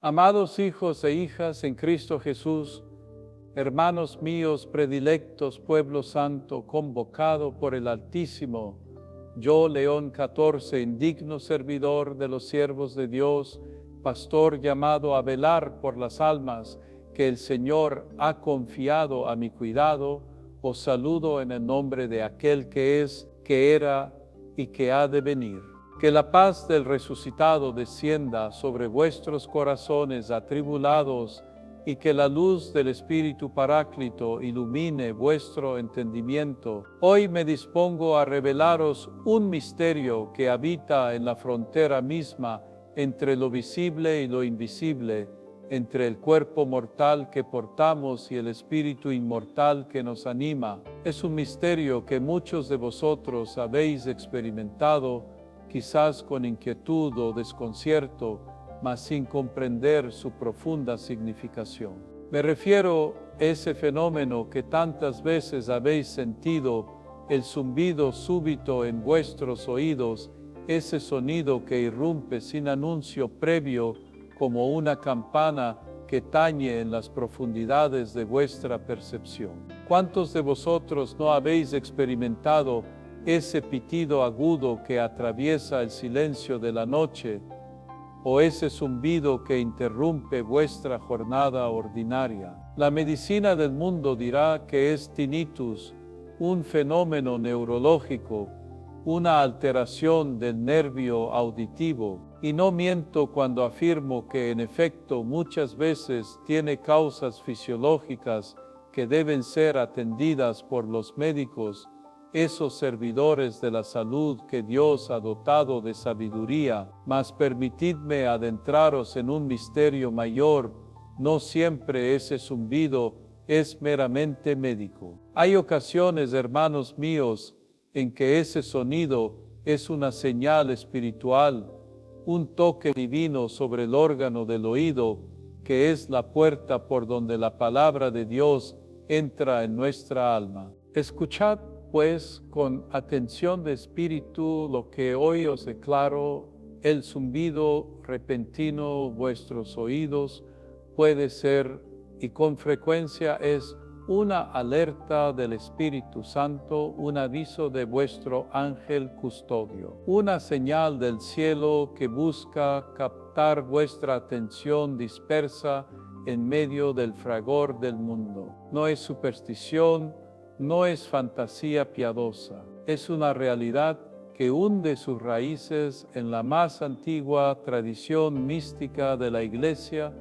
Amados hijos e hijas en Cristo Jesús, hermanos míos predilectos, pueblo santo, convocado por el Altísimo, yo, León XIV, indigno servidor de los siervos de Dios, pastor llamado a velar por las almas que el Señor ha confiado a mi cuidado, os saludo en el nombre de aquel que es, que era y que ha de venir. Que la paz del resucitado descienda sobre vuestros corazones atribulados y que la luz del Espíritu Paráclito ilumine vuestro entendimiento. Hoy me dispongo a revelaros un misterio que habita en la frontera misma entre lo visible y lo invisible, entre el cuerpo mortal que portamos y el espíritu inmortal que nos anima. Es un misterio que muchos de vosotros habéis experimentado, quizás con inquietud o desconcierto, mas sin comprender su profunda significación. Me refiero a ese fenómeno que tantas veces habéis sentido, el zumbido súbito en vuestros oídos, ese sonido que irrumpe sin anuncio previo como una campana que tañe en las profundidades de vuestra percepción. ¿Cuántos de vosotros no habéis experimentado ese pitido agudo que atraviesa el silencio de la noche, o ese zumbido que interrumpe vuestra jornada ordinaria? La medicina del mundo dirá que es tinnitus, un fenómeno neurológico, una alteración del nervio auditivo, y no miento cuando afirmo que en efecto muchas veces tiene causas fisiológicas que deben ser atendidas por los médicos, esos servidores de la salud que Dios ha dotado de sabiduría. Mas permitidme adentraros en un misterio mayor: no siempre ese zumbido es meramente médico. Hay ocasiones, hermanos míos, en que ese sonido es una señal espiritual, un toque divino sobre el órgano del oído, que es la puerta por donde la palabra de Dios entra en nuestra alma. Escuchad pues con atención de espíritu lo que hoy os declaro. El zumbido repentino vuestros oídos puede ser, y con frecuencia es, una alerta del Espíritu Santo, un aviso de vuestro ángel custodio, una señal del cielo que busca captar vuestra atención dispersa en medio del fragor del mundo. No es superstición, no es fantasía piadosa, es una realidad que hunde sus raíces en la más antigua tradición mística de la Iglesia,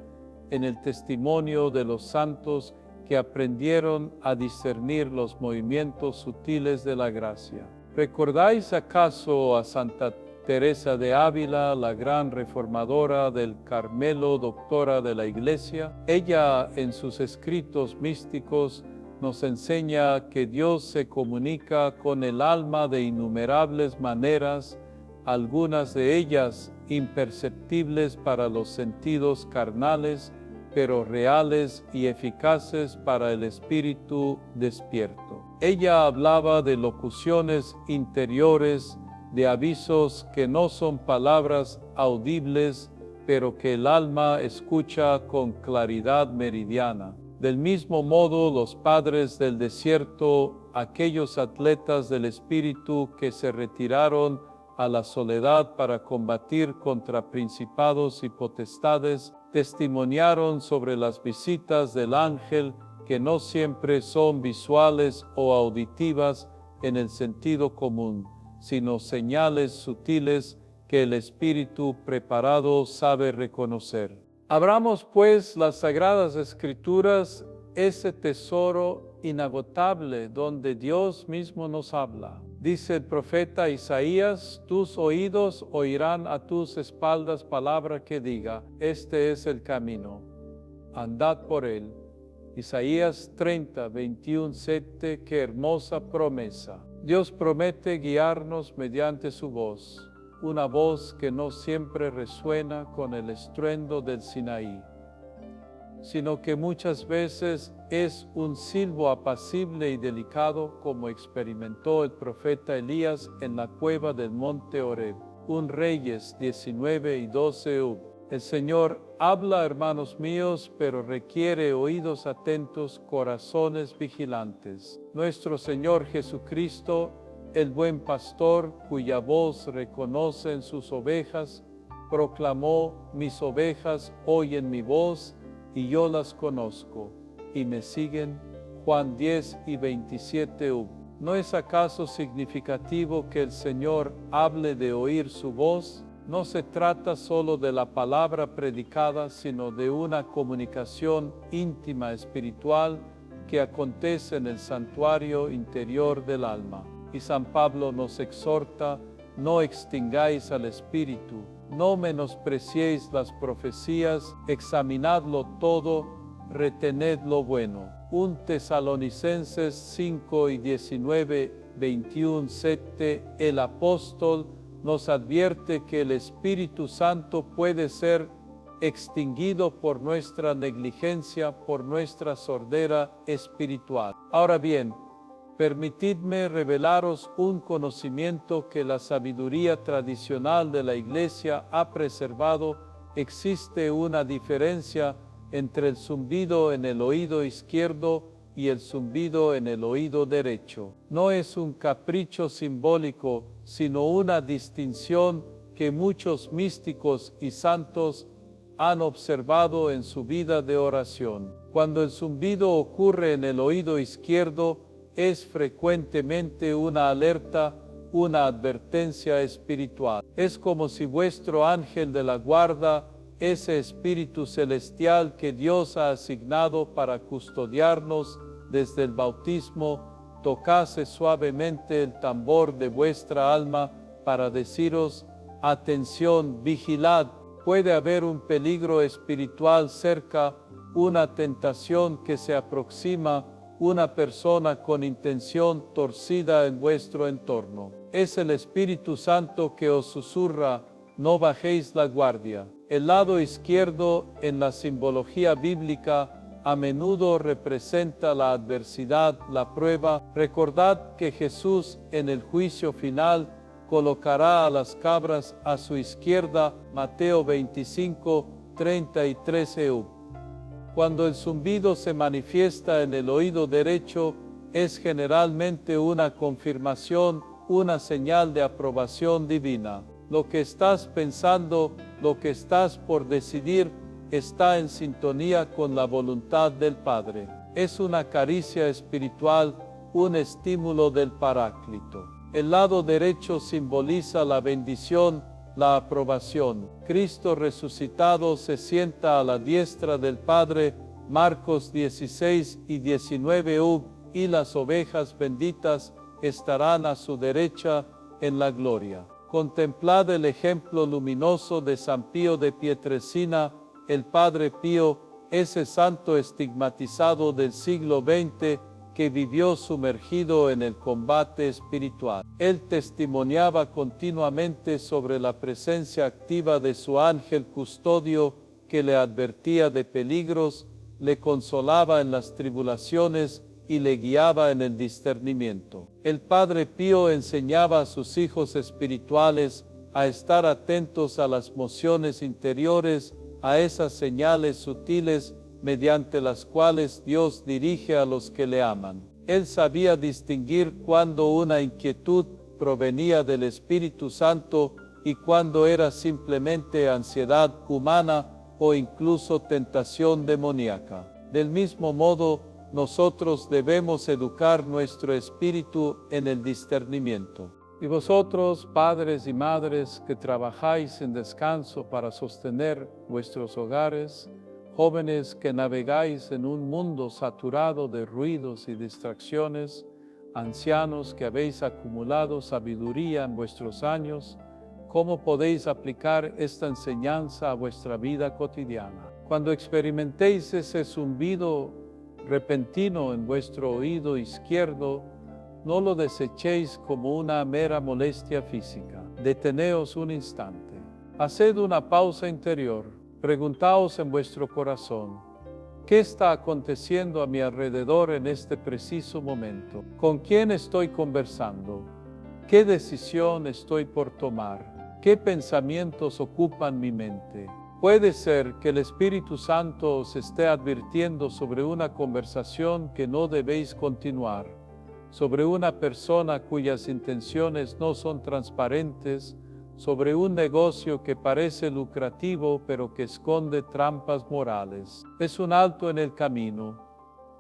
en el testimonio de los santos que aprendieron a discernir los movimientos sutiles de la gracia. ¿Recordáis acaso a Santa Teresa de Ávila, la gran reformadora del Carmelo, doctora de la Iglesia? Ella, en sus escritos místicos, nos enseña que Dios se comunica con el alma de innumerables maneras, algunas de ellas imperceptibles para los sentidos carnales, pero reales y eficaces para el espíritu despierto. Ella hablaba de locuciones interiores, de avisos que no son palabras audibles, pero que el alma escucha con claridad meridiana. Del mismo modo, los padres del desierto, aquellos atletas del espíritu que se retiraron a la soledad para combatir contra principados y potestades, testimoniaron sobre las visitas del ángel que no siempre son visuales o auditivas en el sentido común, sino señales sutiles que el espíritu preparado sabe reconocer. Abramos pues las Sagradas Escrituras, ese tesoro inagotable donde Dios mismo nos habla. Dice el profeta Isaías: tus oídos oirán a tus espaldas palabra que diga, este es el camino, andad por él. Isaías 30, 21, 7, qué hermosa promesa. Dios promete guiarnos mediante su voz, una voz que no siempre resuena con el estruendo del Sinaí, sino que muchas veces es un silbo apacible y delicado, como experimentó el profeta Elías en la cueva del monte Horeb. 1 Reyes 19 y 12. El Señor habla, hermanos míos, pero requiere oídos atentos, corazones vigilantes. Nuestro Señor Jesucristo, el buen pastor, cuya voz reconocen sus ovejas, proclamó: mis ovejas oyen mi voz, y yo las conozco, y me siguen. Juan 10 y 27. ¿No es acaso significativo que el Señor hable de oír su voz? No se trata solo de la palabra predicada, sino de una comunicación íntima espiritual que acontece en el santuario interior del alma. Y San Pablo nos exhorta: no extingáis al Espíritu, no menospreciéis las profecías, examinadlo todo, retened lo bueno. 1 Tesalonicenses 5 y 19, 21, 7. El apóstol nos advierte que el Espíritu Santo puede ser extinguido por nuestra negligencia, por nuestra sordera espiritual. Ahora bien, permitidme revelaros un conocimiento que la sabiduría tradicional de la Iglesia ha preservado. Existe una diferencia entre el zumbido en el oído izquierdo y el zumbido en el oído derecho. No es un capricho simbólico, sino una distinción que muchos místicos y santos han observado en su vida de oración. Cuando el zumbido ocurre en el oído izquierdo, es frecuentemente una alerta, una advertencia espiritual. Es como si vuestro ángel de la guarda, ese espíritu celestial que Dios ha asignado para custodiarnos desde el bautismo, tocase suavemente el tambor de vuestra alma para deciros: atención, vigilad, puede haber un peligro espiritual cerca, una tentación que se aproxima, una persona con intención torcida en vuestro entorno. Es el Espíritu Santo que os susurra: no bajéis la guardia. El lado izquierdo en la simbología bíblica a menudo representa la adversidad, la prueba. Recordad que Jesús en el juicio final colocará a las cabras a su izquierda, Mateo 25, 33. Cuando el zumbido se manifiesta en el oído derecho, es generalmente una confirmación, una señal de aprobación divina. Lo que estás pensando, lo que estás por decidir, está en sintonía con la voluntad del Padre. Es una caricia espiritual, un estímulo del Paráclito. El lado derecho simboliza la bendición, la aprobación. Cristo resucitado se sienta a la diestra del Padre, Marcos 16 y 19. Y las ovejas benditas estarán a su derecha en la gloria. Contemplad el ejemplo luminoso de San Pío de Pietrelcina, el Padre Pío, ese santo estigmatizado del siglo XX que vivió sumergido en el combate espiritual. Él testimoniaba continuamente sobre la presencia activa de su ángel custodio que le advertía de peligros, le consolaba en las tribulaciones y le guiaba en el discernimiento. El Padre Pío enseñaba a sus hijos espirituales a estar atentos a las mociones interiores, a esas señales sutiles mediante las cuales Dios dirige a los que le aman. Él sabía distinguir cuando una inquietud provenía del Espíritu Santo y cuando era simplemente ansiedad humana o incluso tentación demoníaca. Del mismo modo, nosotros debemos educar nuestro espíritu en el discernimiento. Y vosotros, padres y madres que trabajáis en descanso para sostener vuestros hogares, jóvenes que navegáis en un mundo saturado de ruidos y distracciones, ancianos que habéis acumulado sabiduría en vuestros años, ¿cómo podéis aplicar esta enseñanza a vuestra vida cotidiana? Cuando experimentéis ese zumbido repentino en vuestro oído izquierdo, no lo desechéis como una mera molestia física. Deteneos un instante. Haced una pausa interior. Preguntaos en vuestro corazón: ¿qué está aconteciendo a mi alrededor en este preciso momento? ¿Con quién estoy conversando? ¿Qué decisión estoy por tomar? ¿Qué pensamientos ocupan mi mente? Puede ser que el Espíritu Santo os esté advirtiendo sobre una conversación que no debéis continuar, sobre una persona cuyas intenciones no son transparentes, sobre un negocio que parece lucrativo pero que esconde trampas morales. Es un alto en el camino,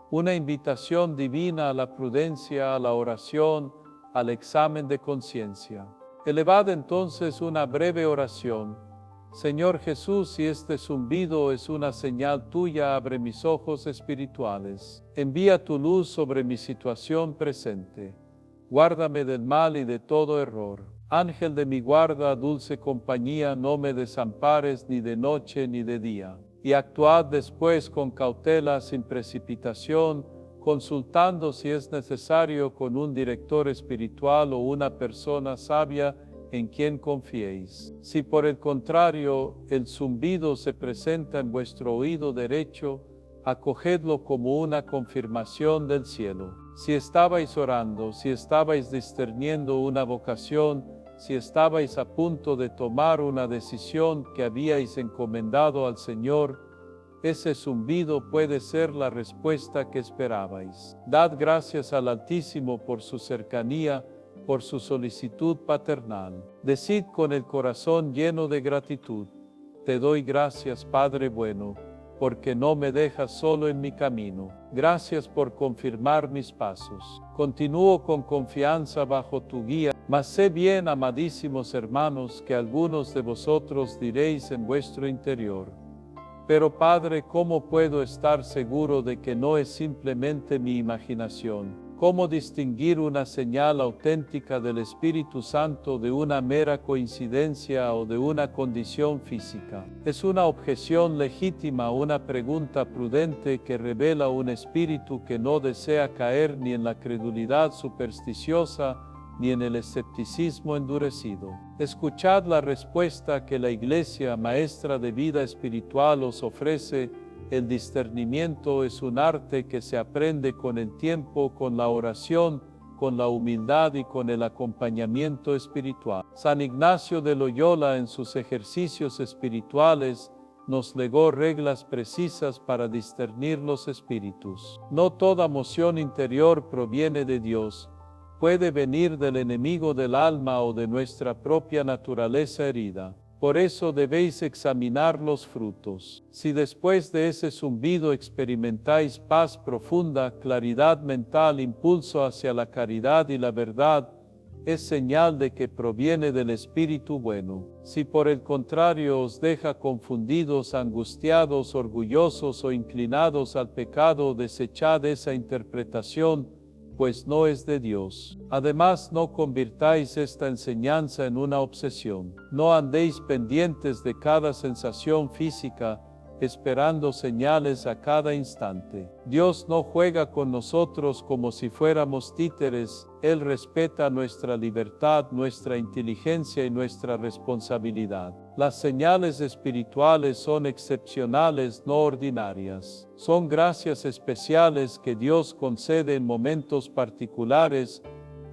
una invitación divina a la prudencia, a la oración, al examen de conciencia. Elevad entonces una breve oración. Señor Jesús, si este zumbido es una señal tuya, abre mis ojos espirituales. Envía tu luz sobre mi situación presente. Guárdame del mal y de todo error. Ángel de mi guarda, dulce compañía, no me desampares ni de noche ni de día. Y actuad después con cautela, sin precipitación, consultando si es necesario con un director espiritual o una persona sabia en quien confiéis. Si por el contrario el zumbido se presenta en vuestro oído derecho, acogedlo como una confirmación del cielo. Si estabais orando, si estabais discerniendo una vocación, si estabais a punto de tomar una decisión que habíais encomendado al Señor, ese zumbido puede ser la respuesta que esperabais. Dad gracias al Altísimo por su cercanía, por su solicitud paternal. Decid con el corazón lleno de gratitud: te doy gracias, Padre bueno, porque no me dejas solo en mi camino. Gracias por confirmar mis pasos. Continúo con confianza bajo tu guía, mas sé bien, amadísimos hermanos, que algunos de vosotros diréis en vuestro interior: pero Padre, ¿cómo puedo estar seguro de que no es simplemente mi imaginación? ¿Cómo distinguir una señal auténtica del Espíritu Santo de una mera coincidencia o de una condición física? Es una objeción legítima, una pregunta prudente que revela un espíritu que no desea caer ni en la credulidad supersticiosa ni en el escepticismo endurecido. Escuchad la respuesta que la Iglesia, maestra de vida espiritual, os ofrece. El discernimiento es un arte que se aprende con el tiempo, con la oración, con la humildad y con el acompañamiento espiritual. San Ignacio de Loyola, en sus ejercicios espirituales, nos legó reglas precisas para discernir los espíritus. No toda moción interior proviene de Dios. Puede venir del enemigo del alma o de nuestra propia naturaleza herida. Por eso debéis examinar los frutos. Si después de ese zumbido experimentáis paz profunda, claridad mental, impulso hacia la caridad y la verdad, es señal de que proviene del Espíritu bueno. Si por el contrario os deja confundidos, angustiados, orgullosos o inclinados al pecado, desechad esa interpretación, pues no es de Dios. Además, no convirtáis esta enseñanza en una obsesión. No andéis pendientes de cada sensación física, esperando señales a cada instante. Dios no juega con nosotros como si fuéramos títeres. Él respeta nuestra libertad, nuestra inteligencia y nuestra responsabilidad. Las señales espirituales son excepcionales, no ordinarias. Son gracias especiales que Dios concede en momentos particulares,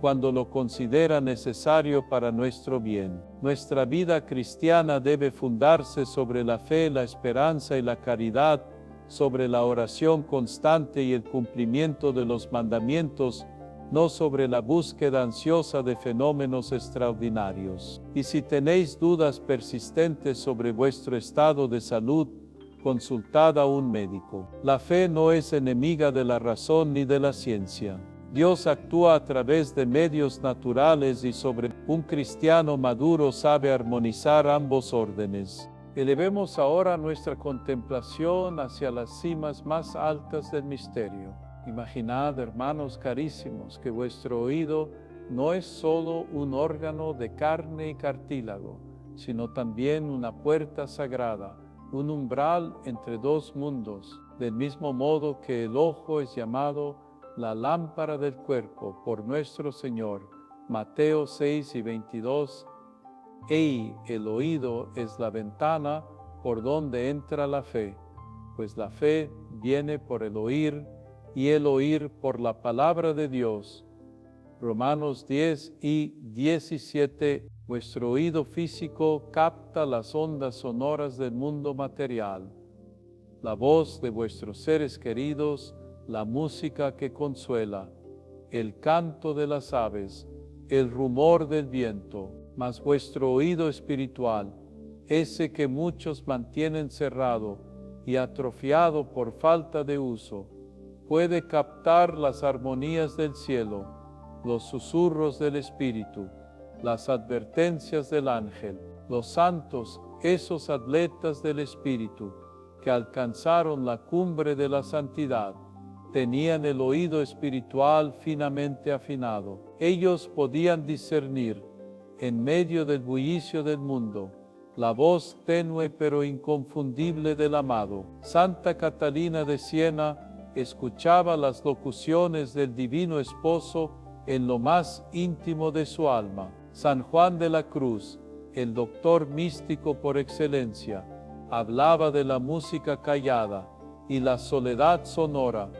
cuando lo considera necesario para nuestro bien. Nuestra vida cristiana debe fundarse sobre la fe, la esperanza y la caridad, sobre la oración constante y el cumplimiento de los mandamientos, no sobre la búsqueda ansiosa de fenómenos extraordinarios. Y si tenéis dudas persistentes sobre vuestro estado de salud, consultad a un médico. La fe no es enemiga de la razón ni de la ciencia. Dios actúa a través de medios naturales y sobre un cristiano maduro sabe armonizar ambos órdenes. Elevemos ahora nuestra contemplación hacia las cimas más altas del misterio. Imaginad, hermanos carísimos, que vuestro oído no es solo un órgano de carne y cartílago, sino también una puerta sagrada, un umbral entre dos mundos, del mismo modo que el ojo es llamado la lámpara del cuerpo por nuestro Señor, Mateo 6:22, y el oído es la ventana por donde entra la fe, pues la fe viene por el oír, y el oír por la palabra de Dios. Romanos 10:17. Vuestro oído físico capta las ondas sonoras del mundo material, la voz de vuestros seres queridos, la música que consuela, el canto de las aves, el rumor del viento, mas vuestro oído espiritual, ese que muchos mantienen cerrado y atrofiado por falta de uso, puede captar las armonías del cielo, los susurros del Espíritu, las advertencias del ángel. Los santos, esos atletas del Espíritu, que alcanzaron la cumbre de la santidad, tenían el oído espiritual finamente afinado. Ellos podían discernir, en medio del bullicio del mundo, la voz tenue pero inconfundible del amado. Santa Catalina de Siena escuchaba las locuciones del divino esposo en lo más íntimo de su alma. San Juan de la Cruz, el doctor místico por excelencia, hablaba de la música callada y la soledad sonora,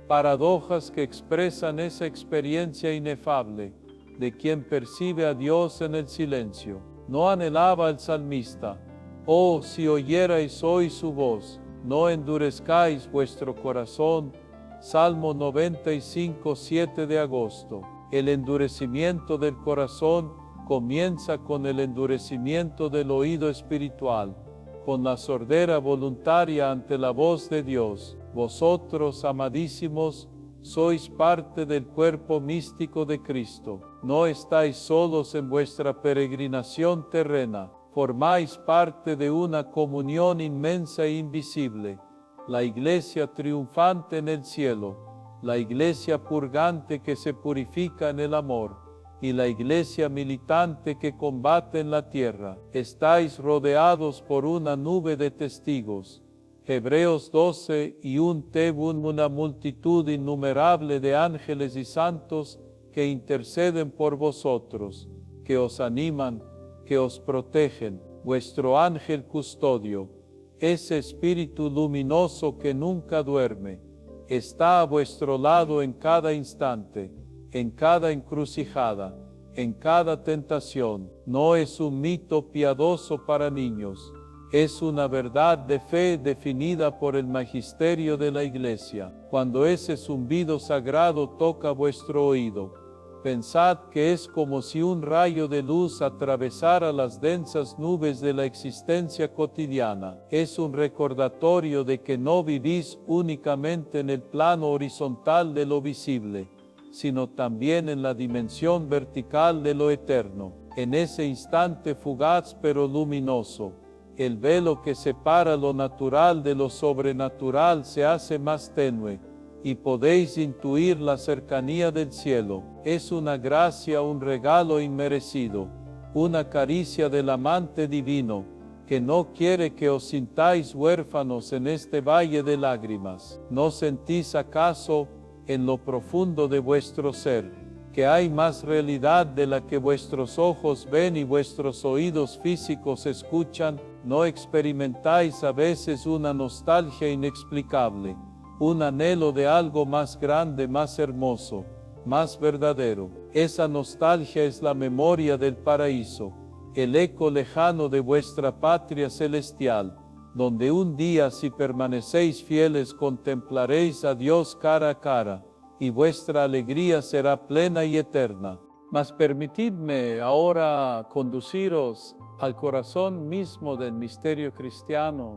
paradojas que expresan esa experiencia inefable de quien percibe a Dios en el silencio. No anhelaba el salmista: oh, si oyerais hoy su voz, no endurezcáis vuestro corazón. Salmo 95, 7 de agosto. El endurecimiento del corazón comienza con el endurecimiento del oído espiritual, con la sordera voluntaria ante la voz de Dios. Vosotros, amadísimos, sois parte del cuerpo místico de Cristo. No estáis solos en vuestra peregrinación terrena, formáis parte de una comunión inmensa e invisible, la Iglesia triunfante en el cielo, la Iglesia purgante que se purifica en el amor, y la Iglesia militante que combate en la tierra. Estáis rodeados por una nube de testigos. Hebreos 12, y una multitud innumerable de ángeles y santos que interceden por vosotros, que os animan, que os protegen. Vuestro ángel custodio, ese espíritu luminoso que nunca duerme, está a vuestro lado en cada instante, en cada encrucijada, en cada tentación. No es un mito piadoso para niños, es una verdad de fe definida por el magisterio de la Iglesia. Cuando ese zumbido sagrado toca vuestro oído, pensad que es como si un rayo de luz atravesara las densas nubes de la existencia cotidiana. Es un recordatorio de que no vivís únicamente en el plano horizontal de lo visible, sino también en la dimensión vertical de lo eterno. En ese instante fugaz pero luminoso, el velo que separa lo natural de lo sobrenatural se hace más tenue, y podéis intuir la cercanía del cielo. Es una gracia, un regalo inmerecido, una caricia del amante divino, que no quiere que os sintáis huérfanos en este valle de lágrimas. ¿No sentís acaso en lo profundo de vuestro ser que hay más realidad de la que vuestros ojos ven y vuestros oídos físicos escuchan? ¿No experimentáis a veces una nostalgia inexplicable, un anhelo de algo más grande, más hermoso, más verdadero? Esa nostalgia es la memoria del paraíso, el eco lejano de vuestra patria celestial, donde un día, si permanecéis fieles, contemplaréis a Dios cara a cara, y vuestra alegría será plena y eterna. Mas permitidme ahora conduciros al corazón mismo del misterio cristiano,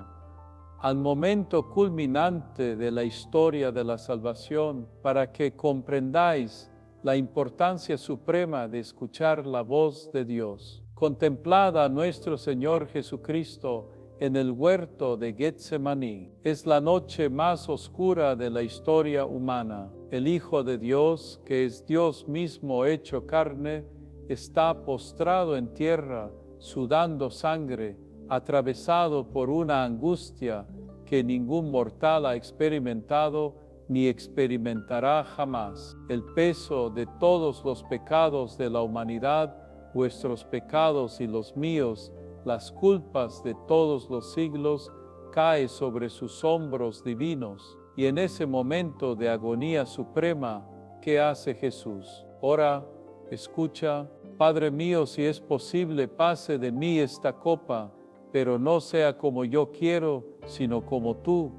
al momento culminante de la historia de la salvación, para que comprendáis la importancia suprema de escuchar la voz de Dios. Contemplad a nuestro Señor Jesucristo en el huerto de Getsemaní. Es la noche más oscura de la historia humana. El Hijo de Dios, que es Dios mismo hecho carne, está postrado en tierra, sudando sangre, atravesado por una angustia que ningún mortal ha experimentado ni experimentará jamás. El peso de todos los pecados de la humanidad, vuestros pecados y los míos, las culpas de todos los siglos, cae sobre sus hombros divinos. Y en ese momento de agonía suprema, ¿qué hace Jesús? Ora, escucha Padre mío, si es posible, pase de mí esta copa, pero no sea como yo quiero, sino como tú.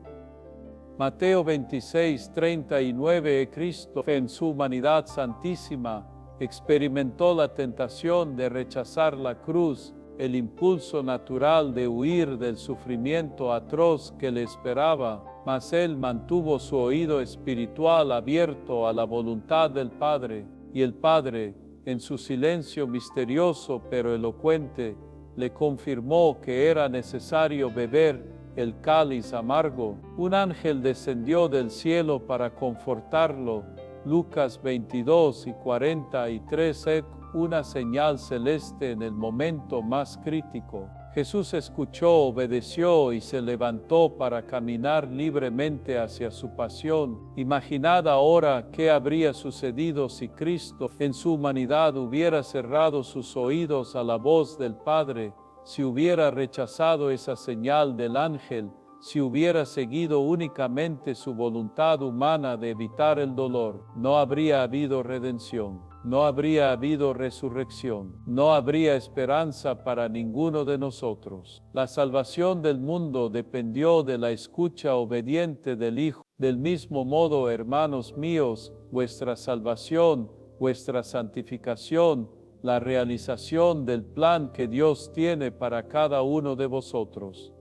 Mateo 26, 39. Cristo, en su humanidad santísima, experimentó la tentación de rechazar la cruz, el impulso natural de huir del sufrimiento atroz que le esperaba, mas él mantuvo su oído espiritual abierto a la voluntad del Padre, y el Padre, en su silencio misterioso pero elocuente, le confirmó que era necesario beber el cáliz amargo. Un ángel descendió del cielo para confortarlo. Lucas 22 y 43. Una señal celeste en el momento más crítico. Jesús escuchó, obedeció y se levantó para caminar libremente hacia su pasión. Imaginad ahora qué habría sucedido si Cristo en su humanidad hubiera cerrado sus oídos a la voz del Padre, si hubiera rechazado esa señal del ángel, si hubiera seguido únicamente su voluntad humana de evitar el dolor. No habría habido redención, no habría habido resurrección, no habría esperanza para ninguno de nosotros. La salvación del mundo dependió de la escucha obediente del Hijo. Del mismo modo, hermanos míos, vuestra salvación, vuestra santificación, la realización del plan que Dios tiene para cada uno de vosotros,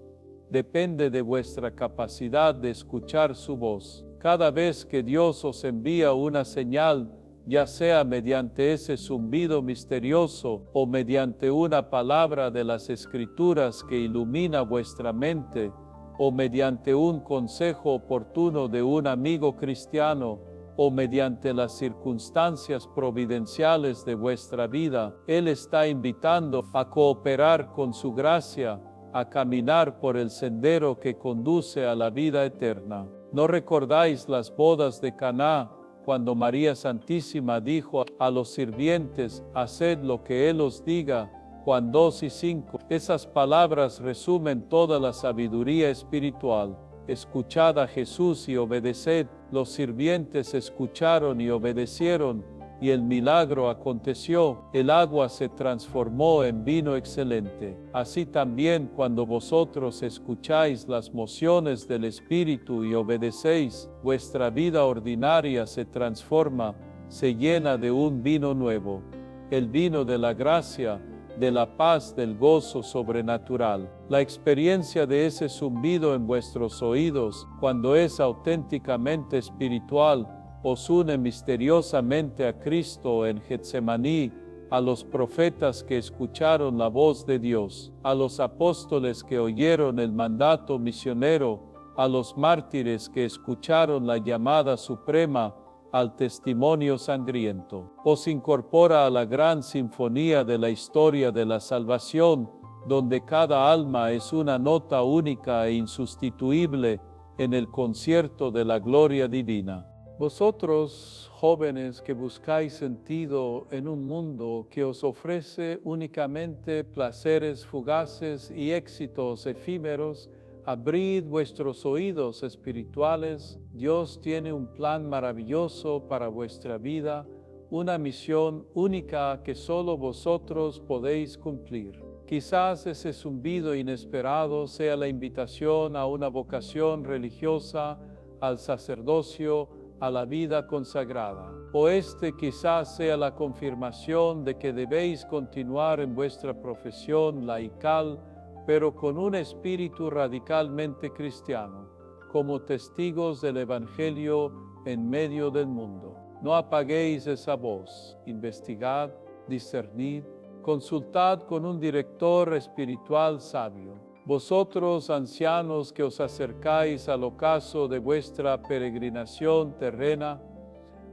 depende de vuestra capacidad de escuchar su voz. Cada vez que Dios os envía una señal, ya sea mediante ese zumbido misterioso o mediante una palabra de las Escrituras que ilumina vuestra mente, o mediante un consejo oportuno de un amigo cristiano, o mediante las circunstancias providenciales de vuestra vida, Él está invitando a cooperar con su gracia, a caminar por el sendero que conduce a la vida eterna. ¿No recordáis las bodas de Caná, cuando María Santísima dijo a los sirvientes: haced lo que Él os diga? Juan 2 y 5. Esas palabras resumen toda la sabiduría espiritual. Escuchad a Jesús y obedeced. Los sirvientes escucharon y obedecieron, y el milagro aconteció. El agua se transformó en vino excelente. Así también, cuando vosotros escucháis las mociones del Espíritu y obedecéis, vuestra vida ordinaria se transforma, se llena de un vino nuevo, el vino de la gracia, de la paz, del gozo sobrenatural. La experiencia de ese zumbido en vuestros oídos, cuando es auténticamente espiritual, os une misteriosamente a Cristo en Getsemaní, a los profetas que escucharon la voz de Dios, a los apóstoles que oyeron el mandato misionero, a los mártires que escucharon la llamada suprema al testimonio sangriento. Os incorpora a la gran sinfonía de la historia de la salvación, donde cada alma es una nota única e insustituible en el concierto de la gloria divina. Vosotros, jóvenes que buscáis sentido en un mundo que os ofrece únicamente placeres fugaces y éxitos efímeros, abrid vuestros oídos espirituales. Dios tiene un plan maravilloso para vuestra vida, una misión única que solo vosotros podéis cumplir. Quizás ese zumbido inesperado sea la invitación a una vocación religiosa, al sacerdocio, a la vida consagrada. O este quizás sea la confirmación de que debéis continuar en vuestra profesión laical, pero con un espíritu radicalmente cristiano, como testigos del Evangelio en medio del mundo. No apaguéis esa voz. Investigad, discernid, consultad con un director espiritual sabio. Vosotros, ancianos que os acercáis al ocaso de vuestra peregrinación terrena,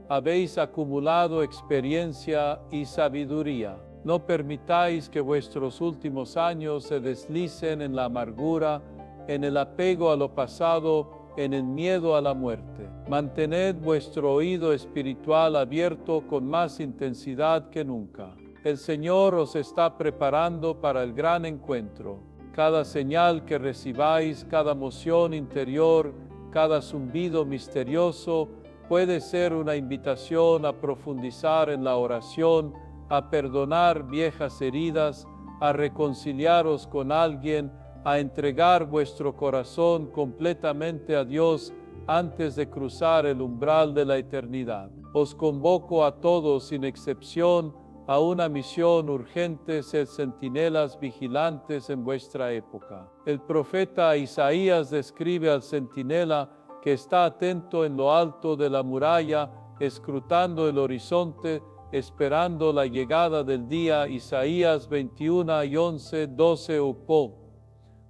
habéis acumulado experiencia y sabiduría. No permitáis que vuestros últimos años se deslicen en la amargura, en el apego a lo pasado, en el miedo a la muerte. Mantened vuestro oído espiritual abierto con más intensidad que nunca. El Señor os está preparando para el gran encuentro. Cada señal que recibáis, cada moción interior, cada zumbido misterioso puede ser una invitación a profundizar en la oración, a perdonar viejas heridas, a reconciliaros con alguien, a entregar vuestro corazón completamente a Dios antes de cruzar el umbral de la eternidad. Os convoco a todos sin excepción a una misión urgente: ser centinelas vigilantes en vuestra época. El profeta Isaías describe al centinela que está atento en lo alto de la muralla, escrutando el horizonte, esperando la llegada del día. Isaías 21:11, 12 UPO.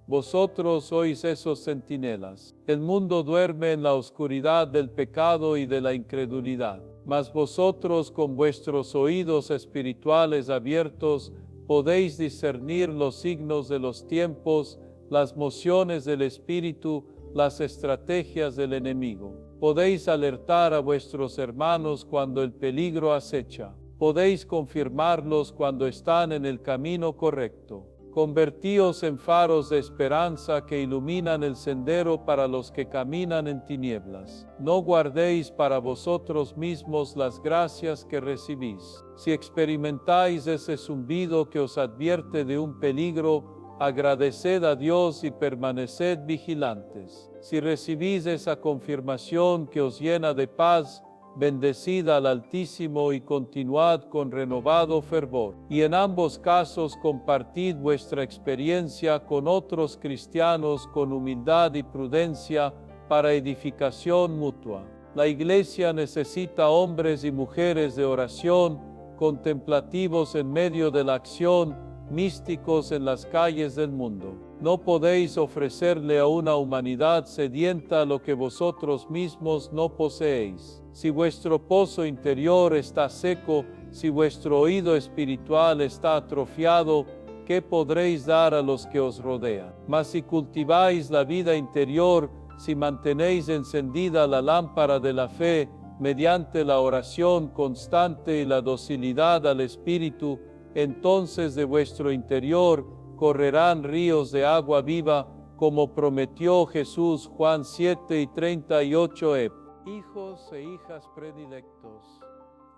Vosotros sois esos centinelas. El mundo duerme en la oscuridad del pecado y de la incredulidad, mas vosotros, con vuestros oídos espirituales abiertos, podéis discernir los signos de los tiempos, las mociones del Espíritu, las estrategias del enemigo. Podéis alertar a vuestros hermanos cuando el peligro acecha. Podéis confirmarlos cuando están en el camino correcto. Convertíos en faros de esperanza que iluminan el sendero para los que caminan en tinieblas. No guardéis para vosotros mismos las gracias que recibís. Si experimentáis ese zumbido que os advierte de un peligro, agradeced a Dios y permaneced vigilantes. Si recibís esa confirmación que os llena de paz, bendecid al Altísimo y continuad con renovado fervor. Y en ambos casos compartid vuestra experiencia con otros cristianos con humildad y prudencia para edificación mutua. La Iglesia necesita hombres y mujeres de oración, contemplativos en medio de la acción, místicos en las calles del mundo. No podéis ofrecerle a una humanidad sedienta lo que vosotros mismos no poseéis. Si vuestro pozo interior está seco, si vuestro oído espiritual está atrofiado, ¿qué podréis dar a los que os rodean? Mas si cultiváis la vida interior, si mantenéis encendida la lámpara de la fe, mediante la oración constante y la docilidad al Espíritu, entonces de vuestro interior correrán ríos de agua viva, como prometió Jesús. Juan 7:38. Hijos e hijas predilectos,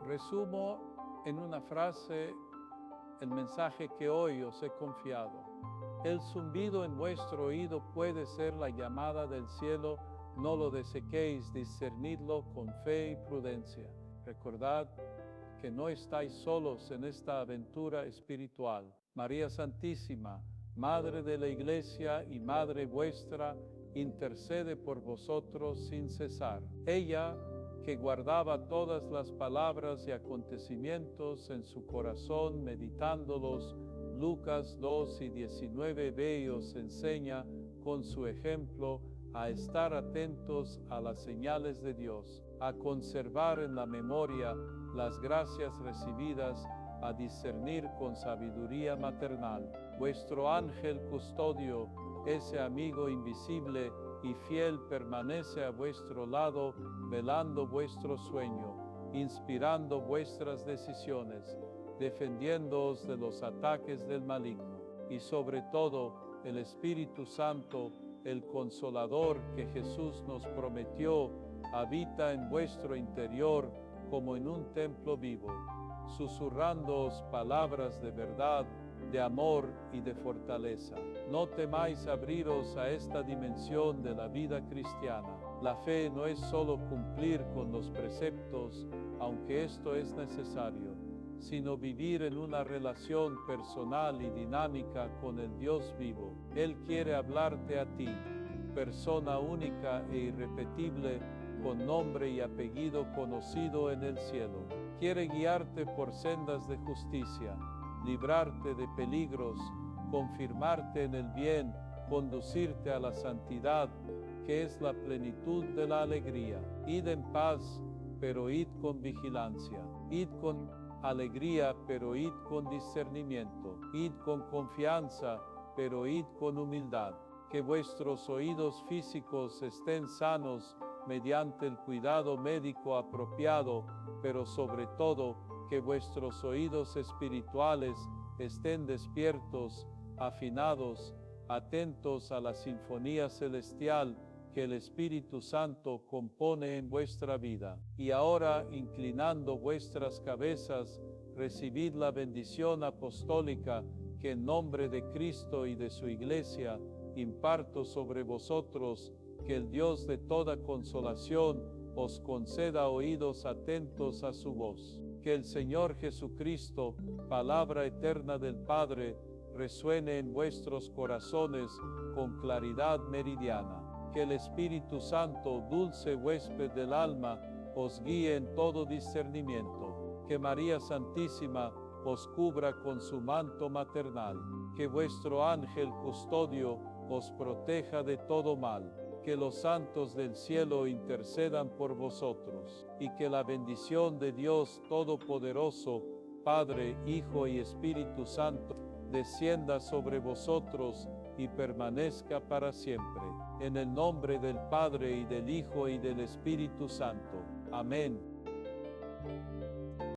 resumo en una frase el mensaje que hoy os he confiado. El zumbido en vuestro oído puede ser la llamada del cielo. No lo desequéis, discernidlo con fe y prudencia. Recordad que no estáis solos en esta aventura espiritual. María Santísima, Madre de la Iglesia y Madre vuestra, intercede por vosotros sin cesar. Ella, que guardaba todas las palabras y acontecimientos en su corazón, meditándolos, Lucas 2:19b, os enseña con su ejemplo a estar atentos a las señales de Dios, a conservar en la memoria las gracias recibidas, a discernir con sabiduría maternal. Vuestro ángel custodio, ese amigo invisible y fiel, permanece a vuestro lado, velando vuestro sueño, inspirando vuestras decisiones, defendiéndoos de los ataques del maligno. Y sobre todo, el Espíritu Santo, el Consolador que Jesús nos prometió, habita en vuestro interior como en un templo vivo, susurrándoos palabras de verdad, de amor y de fortaleza. No temáis abriros a esta dimensión de la vida cristiana. La fe no es solo cumplir con los preceptos, aunque esto es necesario, sino vivir en una relación personal y dinámica con el Dios vivo. Él quiere hablarte a ti, persona única e irrepetible, con nombre y apellido conocido en el cielo. Quiere guiarte por sendas de justicia, librarte de peligros, confirmarte en el bien, conducirte a la santidad, que es la plenitud de la alegría. Id en paz, pero id con vigilancia. Id con alegría, pero id con discernimiento. Id con confianza, pero id con humildad. Que vuestros oídos físicos estén sanos mediante el cuidado médico apropiado, pero sobre todo que vuestros oídos espirituales estén despiertos, afinados, atentos a la sinfonía celestial que el Espíritu Santo compone en vuestra vida. Y ahora, inclinando vuestras cabezas, recibid la bendición apostólica que en nombre de Cristo y de su Iglesia imparto sobre vosotros, que el Dios de toda consolación os conceda oídos atentos a su voz. Que el Señor Jesucristo, palabra eterna del Padre, resuene en vuestros corazones con claridad meridiana. Que el Espíritu Santo, dulce huésped del alma, os guíe en todo discernimiento. Que María Santísima os cubra con su manto maternal. Que vuestro ángel custodio os proteja de todo mal. Que los santos del cielo intercedan por vosotros, y que la bendición de Dios Todopoderoso, Padre, Hijo y Espíritu Santo, descienda sobre vosotros y permanezca para siempre. En el nombre del Padre y del Hijo y del Espíritu Santo. Amén.